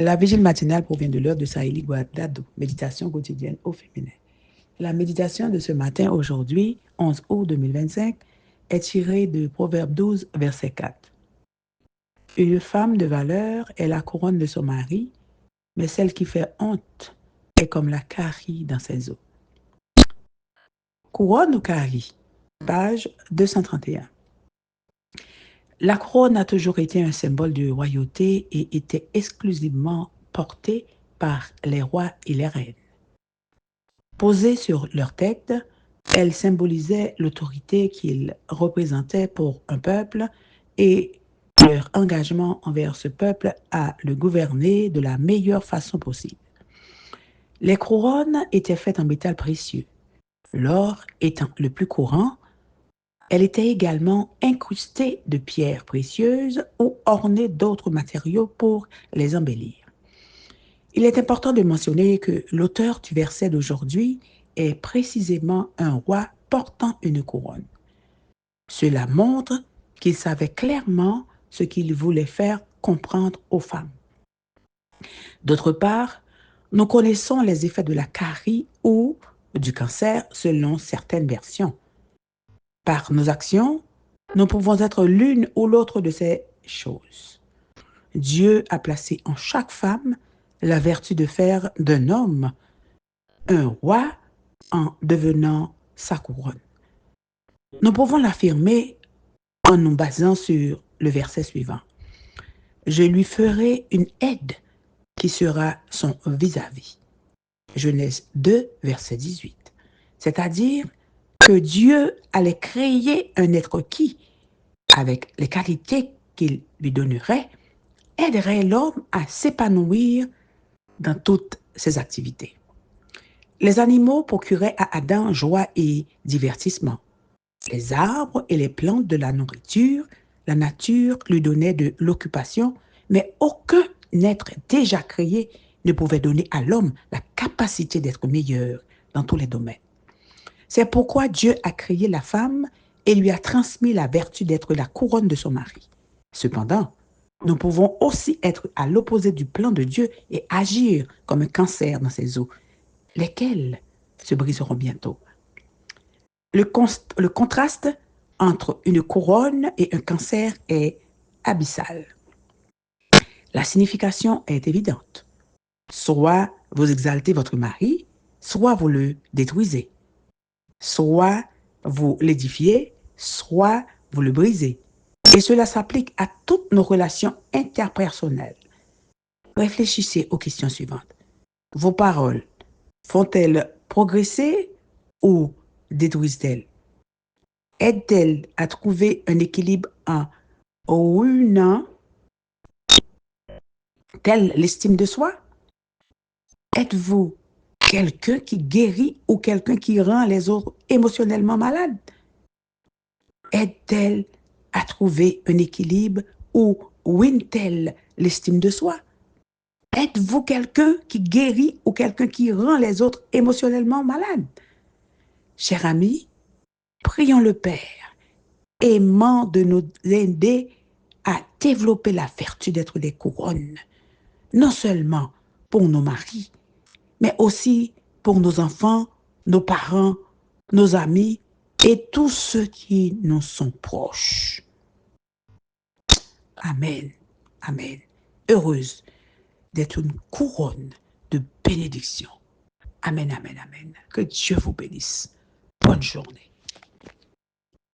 La vigile matinale provient de l'heure de Saïli Guadado, méditation quotidienne au féminin. La méditation de ce matin, aujourd'hui, 11 août 2025, est tirée de Proverbe 12, verset 4. Une femme de valeur est la couronne de son mari, mais celle qui fait honte est comme la carie dans ses os. Couronne ou carie? Page 231. La couronne a toujours été un symbole de royauté et était exclusivement portée par les rois et les reines. Posée sur leur tête, elle symbolisait l'autorité qu'ils représentaient pour un peuple et leur engagement envers ce peuple à le gouverner de la meilleure façon possible. Les couronnes étaient faites en métal précieux. L'or étant le plus courant, elle était également incrustée de pierres précieuses ou ornée d'autres matériaux pour les embellir. Il est important de mentionner que l'auteur du verset d'aujourd'hui est précisément un roi portant une couronne. Cela montre qu'il savait clairement ce qu'il voulait faire comprendre aux femmes. D'autre part, nous connaissons les effets de la carie ou du cancer selon certaines versions. Par nos actions, nous pouvons être l'une ou l'autre de ces choses. Dieu a placé en chaque femme la vertu de faire d'un homme un roi en devenant sa couronne. Nous pouvons l'affirmer en nous basant sur le verset suivant. Je lui ferai une aide qui sera son vis-à-vis. Genèse 2, verset 18. C'est-à-dire que Dieu allait créer un être qui, avec les qualités qu'il lui donnerait, aiderait l'homme à s'épanouir dans toutes ses activités. Les animaux procuraient à Adam joie et divertissement. Les arbres et les plantes de la nourriture, la nature lui donnait de l'occupation, mais aucun être déjà créé ne pouvait donner à l'homme la capacité d'être meilleur dans tous les domaines. C'est pourquoi Dieu a créé la femme et lui a transmis la vertu d'être la couronne de son mari. Cependant, nous pouvons aussi être à l'opposé du plan de Dieu et agir comme un cancer dans ses os, lesquels se briseront bientôt. Le contraste entre une couronne et un cancer est abyssal. La signification est évidente. Soit vous exaltez votre mari, soit vous le détruisez. Soit vous l'édifiez, soit vous le brisez. Et cela s'applique à toutes nos relations interpersonnelles. Réfléchissez aux questions suivantes. Vos paroles font-elles progresser ou détruisent-elles? Aident-elles à trouver un équilibre en ruinant telle l'estime de soi? Êtes-vous quelqu'un qui guérit ou quelqu'un qui rend les autres émotionnellement malades? Aide-t-elle à trouver un équilibre ou ruine-t-elle l'estime de soi? Êtes-vous quelqu'un qui guérit ou quelqu'un qui rend les autres émotionnellement malades? Cher ami, prions le Père, aimant de nous aider à développer la vertu d'être des couronnes, non seulement pour nos maris, mais aussi pour nos enfants, nos parents, nos amis et tous ceux qui nous sont proches. Amen. Amen. Heureuse d'être une couronne de bénédiction. Amen, amen, amen. Que Dieu vous bénisse. Bonne journée.